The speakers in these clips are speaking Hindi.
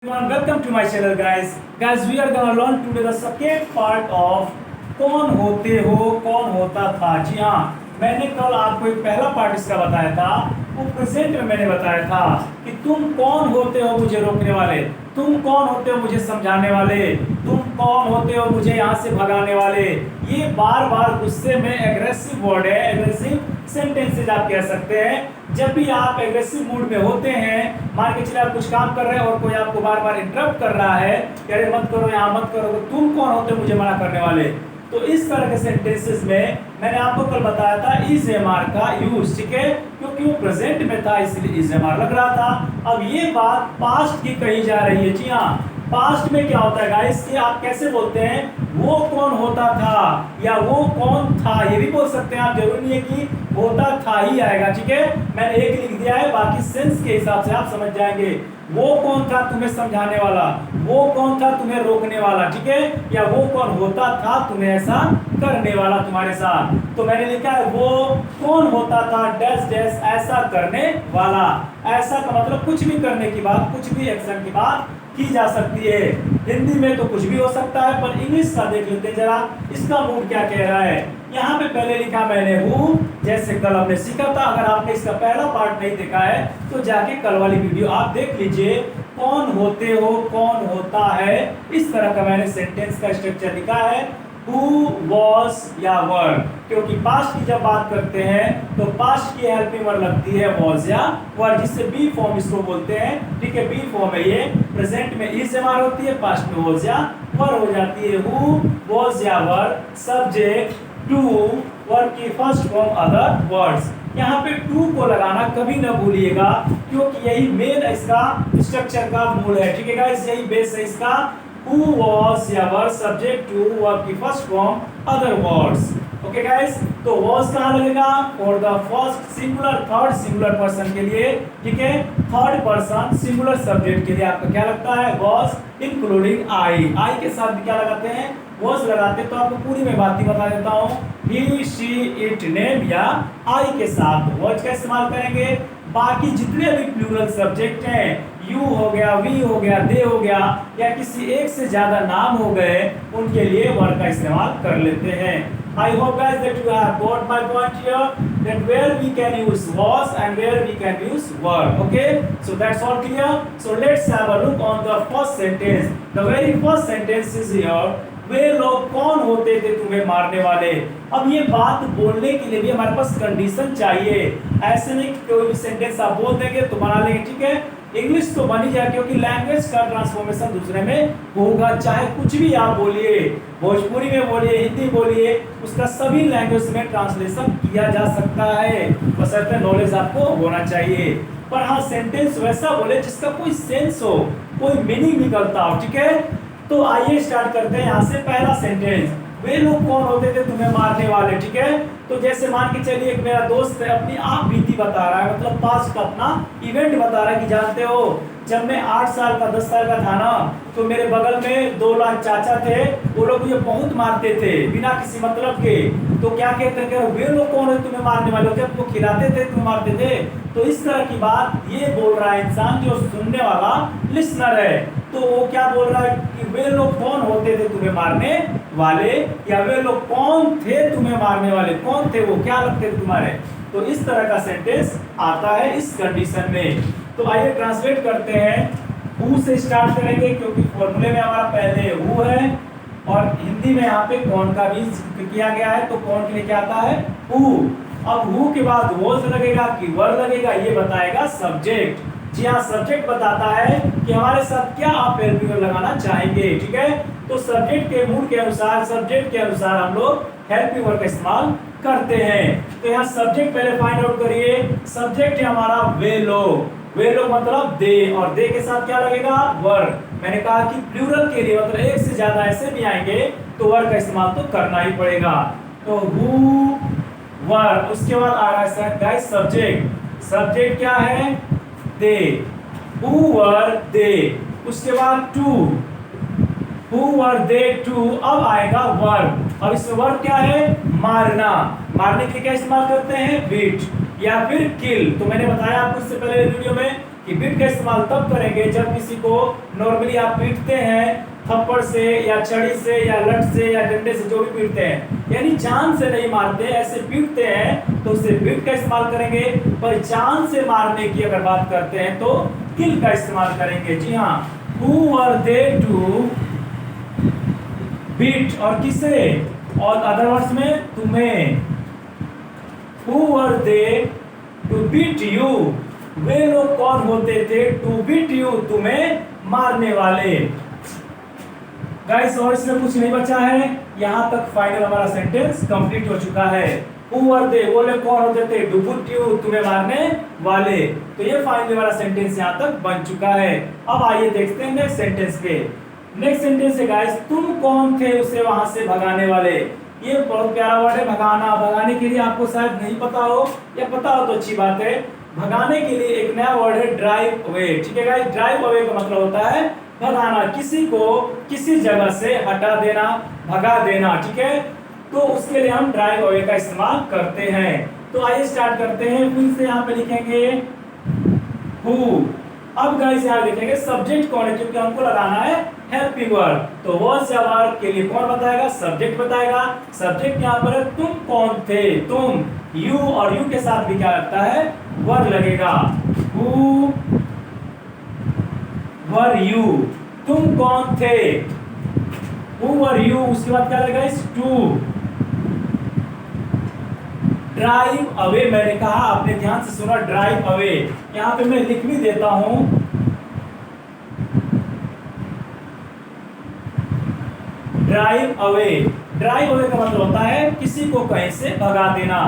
Everyone, welcome to my channel, guys. Guys, we are gonna learn today the second part of कौन होते हो, कौन होता था। जी हाँ, मैंने कल आपको एक पहला पार्ट इसका बताया था। वो प्रेजेंट में मैंने बताया था कि तुम कौन होते हो मुझे रोकने वाले, तुम कौन होते हो मुझे समझाने वाले, तुम कौन होते हो मुझे यहाँ से भगाने वाले। ये बार बार गुस्से में एग्रेसिव वर्ड है, एग्रेसिव सेंटेंसेज आप कह सकते हैं। जब भी आप एग्रेसिव मूड में होते हैं, मान के चलिए आप कुछ काम कर रहे हैं और कोई आपको बार बार इंटरप्ट कर रहा है, अरे मत करो, यहाँ मत करो, तो तुम कौन होते हो मुझे मना करने वाले। तो इस तरह के सेंटेंसेस में मैंने आपको कल बताया था इज एम आर का यूज, ठीक है, क्योंकि वो प्रेजेंट में था इसलिए इज एम आर लग रहा था। अब ये बात पास्ट की कही जा रही है। जी हाँ, पास्ट में क्या होता है गाइस कि आप कैसे बोलते हैं, वो कौन होता था या वो कौन था, ये भी बोल सकते हैं आप। जरूरी नहीं है कि होता था ही आएगा, ठीक है। मैंने एक लिख दिया है, बाकी सेंस के हिसाब से आप समझ जाएंगे। वो कौन था तुम्हें समझाने वाला, वो कौन था तुम्हें रोकने वाला, ठीक है, या वो कौन होता था तुम्हें ऐसा करने वाला तुम्हारे साथ। तो मैंने लिखा है वो कौन होता था डैश डैश ऐसा करने वाला। ऐसा का मतलब कुछ भी करने की बात, कुछ भी एक्शन की बात की जा सकती है। हिंदी में तो कुछ भी हो सकता है, पर इंग्लिश का देख लेते हैं जरा, इसका मूड क्या कह रहा है। यहाँ पे पहले लिखा मैंने हूँ, जैसे कल हमने सीखा था। अगर आपने इसका पहला पार्ट नहीं देखा है तो जाके कल वाली वीडियो आप देख लीजिए। कौन होते हो, कौन होता है, इस तरह का मैंने सेंटेंस का स्ट्रक्चर लिखा है। Who was या were, क्योंकि पास्ट की जब बात करते हैं तो पास्ट की हेल्पिंग वर्ब लगती है was या were, जिससे बी फॉर्म इसको बोलते हैं, ठीक है। बी फॉर्म है ये। प्रेजेंट में इज एम आर होती है, पास्ट में was या were हो जाती है। Who was या were, सब्जेक्ट टू, वर्ब की फर्स्ट फॉर्म अदर वर्ड्स। यहाँ पे टू को लगाना कभी ना भूलिएगा, क्योंकि यही मेन इसका स्ट्रक्चर का मूल है, ठीक है गाइस, यही बेस है इसका। Who was या were सब्जेक्ट टू, वर्ब की first form other words. Okay guys, तो was कहाँ लगेगा, for the first singular third singular person के लिए, ठीक है। थर्ड पर्सन सिंगुलर सब्जेक्ट के लिए आपका क्या लगता है, was इंक्लूडिंग आई। आई के साथ क्या लगाते हैं, was लगाते हैं। तो आपको पूरी मैं बात ही बता देता हूँ। he, she, it, name या आई के साथ was का इस्तेमाल करेंगे। बाकी जितने भी प्लूरल सब्जेक्ट हैं, यू हो गया, वी हो गया, दे हो गया, या किसी एक से ज्यादा नाम हो गए, उनके लिए वर का इस्तेमाल कर लेते हैं। I hope guys that you have got my point here, that where we can use was and where we can use were. Okay, so that's all clear. So let's have a look on the first sentence. The very first sentence is here. वे लोग कौन होते थे तुम्हें मारने वाले। अब ये बात बोलने के लिए भी हमारे पास कंडीशन चाहिए। ऐसे नहीं कि कोई भी सेंटेंस आप बोल देंगे तो बना लेंगे, ठीक है। इंग्लिश तो बन ही जाए, क्योंकि लैंग्वेज का ट्रांसफॉर्मेशन दूसरे में होगा। चाहे कुछ भी आप बोलिए, भोजपुरी में बोलिए, हिंदी बोलिए, उसका सभी लैंग्वेज में ट्रांसलेशन किया जा सकता है, बशर्ते नॉलेज आपको होना चाहिए। पर हाँ, सेंटेंस वैसा बोले जिसका कोई सेंस हो, कोई मीनिंग निकलता हो, ठीक है। तो आइए स्टार्ट करते हैं यहाँ से। पहला सेंटेंस, वे लोग कौन होते थे तुम्हें मारने वाले, ठीक है। तो जैसे मान के चलिए एक मेरा दोस्त है, अपनी आप बीती बता रहा है, मतलब पास्ट का अपना इवेंट बता रहा है कि जानते हो जब मैं 8 साल का 10 साल का था ना, तो मेरे बगल में 2 लाख चाचा थे, वो लोग मुझे बहुत मारते थे बिना किसी मतलब के। तो क्या कहते हैं, वे लोग कौन है तुम्हें मारने वाले, क्या तुमको खिलाते थे, तुम मारते थे। तो इस तरह की बात ये बोल रहा है इंसान जो सुनने वाला लिसनर है। तो वो क्या बोल रहा है कि वे लोग कौन होते थे तुम्हें मारने वाले, या वे लोग कौन थे तुम्हें मारने वाले, कौन थे वो, क्या लगते थे तुम्हारे। तो इस तरह का सेंटेंस आता है इस कंडीशन में। तो आइए ट्रांसलेट करते हैं। हु से स्टार्ट करेंगे, क्योंकि फॉर्मूले में हमारा पहले हु है, और हिंदी में यहाँ पे कौन का भी जिक्र किया गया है, तो कौन के लिए क्या आता है, हु। अब हु के बाद वॉज लगेगा कि वर लगेगा, ये बताएगा सब्जेक्ट। जी हाँ, सब्जेक्ट बताता है कि हमारे साथ क्या आप हेल्पिंग वर्ब लगाना चाहेंगे, ठीक है। तो सब्जेक्ट के मूड के अनुसार, सब्जेक्ट के अनुसार हम लोग हेल्पिंग वर्ब का इस्तेमाल करते हैं। तो यहाँ सब्जेक्ट पहले फाइंड आउट करिए। सब्जेक्ट है हमारा वे लोग, वे लोग मतलब दे, और दे के साथ क्या लगेगा, वर। मैंने कहा कि प्लूरल के लिए मतलब एक से ज्यादा ऐसे भी आएंगे तो वर का इस्तेमाल तो करना ही पड़ेगा। तो हु, वर, उसके बाद आ रहा है गाइस सब्जेक्ट। सब्जेक्ट क्या है, दे, हु वर दे। उसके बाद to, who were they to. अब आएगा वर्ब। अब इसमें वर्ब क्या है, मारना। मारने के लिए क्या इस्तेमाल करते हैं, बीट या फिर किल। तो मैंने बताया आपको इससे पहले वीडियो में कि बीट का इस्तेमाल तब करेंगे जब किसी को नॉर्मली आप पीटते हैं थप्पड़ से या छड़ी से या लठ से या डंडे से, जो भी पीटते हैं, यानी जान से नहीं मारते, ऐसे पीटते हैं तो उससे बीट का इस्तेमाल करेंगे। पर जान से मारने की अगर बात करते हैं तो किल का इस्तेमाल करेंगे। जी हाँ, who were they to beat, और किसे, और अदर वर्ड्स में तुम्हें। Who were they to beat you, वे लोग कौन होते थे, टू बीट यू, तुम्हें मारने वाले। गाइस और इसमें कुछ नहीं बचा है, यहां तक फाइनल हमारा सेंटेंस कंप्लीट हो चुका है। हु वर दे, वो लोग कौन होते थे, टू बीट यू, तुम्हें मारने वाले। तो ये फाइनल वाला सेंटेंस यहां तक बन चुका है। अब आइए देखते हैं नेक्स्ट सेंटेंस पे। नेक्स्ट सेंटेंस है गाइस, तुम कौन थे उसे वहां से भगाने वाले। ये बहुत प्यारा वर्ड है, भगाना। भगाने के लिए आपको शायद नहीं पता हो, या पता हो तो अच्छी बात है। भगाने के लिए एक नया वर्ड है ड्राइव अवे। ठीक है गाइस, ड्राइव अवे का मतलब होता है भगाना, किसी को किसी जगह से हटा देना, भगा देना। ठीक है, तो उसके लिए हम ड्राइव अवे का इस्तेमाल करते हैं। तो आइए स्टार्ट करते हैं। फिर से यहाँ पे लिखेंगे हु। अब गाइस यहाँ देखेंगे सब्जेक्ट कौन है, क्योंकि हमको लगाना है हेल्पिंग वर्ड। तो वर्ड या वर्ब के लिए कौन बताएगा, सब्जेक्ट बताएगा। सब्जेक्ट यहाँ पर है तुम कौन थे, तुम, यू, और यू के साथ भी क्या लगता है, वर्ब लगेगा। हु वर यू, तुम कौन थे। हु वर यू, उसके बाद क्या लगेगा, इस टू। ड्राइव अवे, मैंने कहा, आपने ध्यान से सुना, ड्राइव अवे। यहां पे मैं लिख भी देता हूं, ड्राइव अवे। ड्राइव अवे का मतलब होता है किसी को कहीं से भगा देना।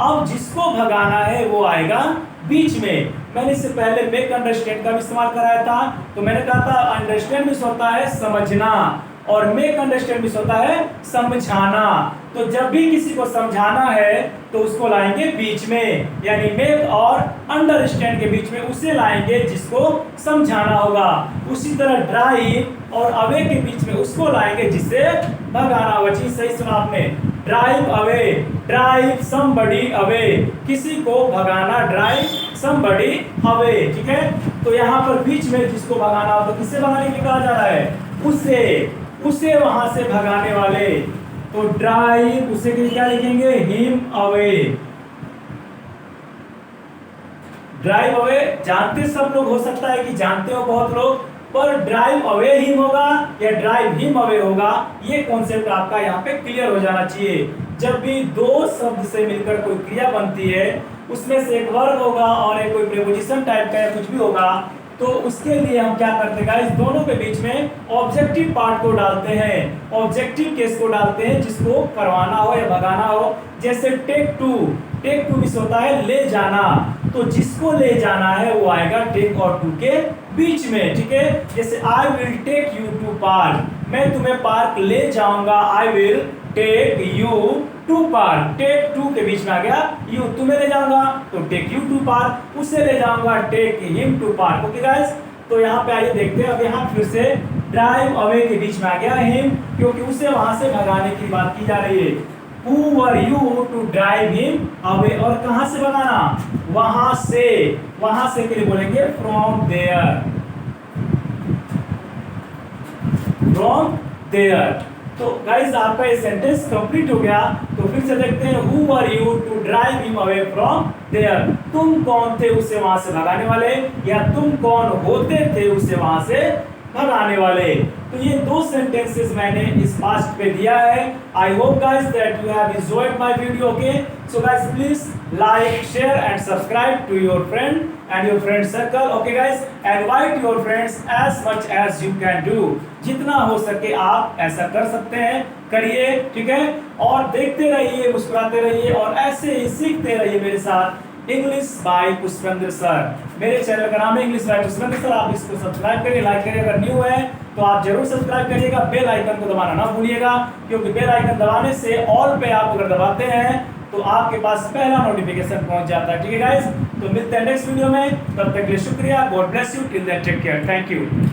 अब जिसको भगाना है वो आएगा बीच में। मैंने इससे पहले मेक अंडरस्टैंड का भी इस्तेमाल कराया था। तो मैंने कहा था अंडरस्टैंड मीन्स होता है समझना, और मेक अंडरस्टैंड मीन्स होता है समझाना। तो जब भी किसी को समझाना है तो उसको लाएंगे बीच में, यानी मेक और अंडरस्टैंड के बीच में उसे लाएंगे जिसको समझाना होगा। उसी तरह ड्राइव और अवे के बीच में उसको लाएंगे जिससे भगाना होगा। जी सही सुना आपने, drive away, drive somebody away, किसी को भगाना, ड्राइव समबडी अवे। ठीक है, तो यहाँ पर बीच में जिसको भगाना हो तो किससे भगाने के लिए कहा जा रहा है, उसे वहां से भगाने वाले। तो ड्राइव, उसे के लिए क्या लिखेंगे, हिम अवे। ड्राइव अवे जानते सब लोग, हो सकता है कि जानते हो बहुत लोग, पर ड्राइव अवे हिम होगा या ड्राइव हिम अवे होगा, ये कॉन्सेप्ट आपका यहाँ पे क्लियर हो जाना चाहिए। जब भी दो शब्द से मिलकर कोई क्रिया बनती है, उसमें से एक वर्ब होगा और एक कोई प्रीपोजिशन टाइप का या कुछ भी होगा, तो उसके लिए हम क्या करते हैं गाइस, दोनों के बीच में ऑब्जेक्टिव पार्ट को डालते हैं, ऑब्जेक्टिव केस को डालते हैं, जिसको करवाना हो या भगाना हो। जैसे take to, take to miss होता है ले जाना, तो जिसको ले जाना है वो आएगा टेक और टू के बीच में। ठीक है, जैसे I will take you to park, मैं तुम्हें पार्क ले जाऊंगा, I will take you to park, take to के बीच में आ गया यू, तुम्हें ले जाऊंगा तो टेक यू टू पार्क, उसे ले जाऊंगा take him to park. Okay guys, तो यहाँ पे आइए देखते हैं। अब यहाँ फिर से ड्राइव अवे के बीच में आ गया हिम, क्योंकि उसे वहां से भगाने की बात की जा रही है। Who were you to drive him away, और कहां से भगाना, वहां से, वहां से के लिए बोलेंगे from there, from there। तो गाइस आपका ये सेंटेंस कंप्लीट हो गया। तो फिर से देखते हैं, Who were you to drive him away from there, तुम कौन थे उसे वहां से भगाने वाले, या तुम कौन होते थे उसे वहां से भगाने वाले। तो ये दो सेंटेंसेस मैंने इस पास्ट पे दिया है। I hope guys that you have enjoyed my video. Okay, so guys please like, share and subscribe to your friend and your friend circle. Okay guys, invite your friends as much as you can do, जितना हो सके आप ऐसा कर सकते हैं, करिए। ठीक है, और देखते रहिए, मुस्कुराते रहिए, और ऐसे ही सीखते रहिए मेरे साथ इंग्लिश बाय पुष्पेंद्र सर। मेरे चैनल का नाम है इंग्लिश बाय पुष्पेंद्र सर। आप इसको सब्सक्राइब करिए, लाइक करिए। अगर न्यू है तो आप जरूर सब्सक्राइब करिएगा, बेल आइकन को दबाना ना भूलिएगा, क्योंकि बेल आइकन दबाने से ऑल पे आप अगर दबाते हैं तो आपके पास पहला नोटिफिकेशन पहुंच जाता है। ठीक है गाइस, तो मिलते हैं नेक्स्ट वीडियो में, तब तक के लिए शुक्रिया। God bless you, till then take care, thank you.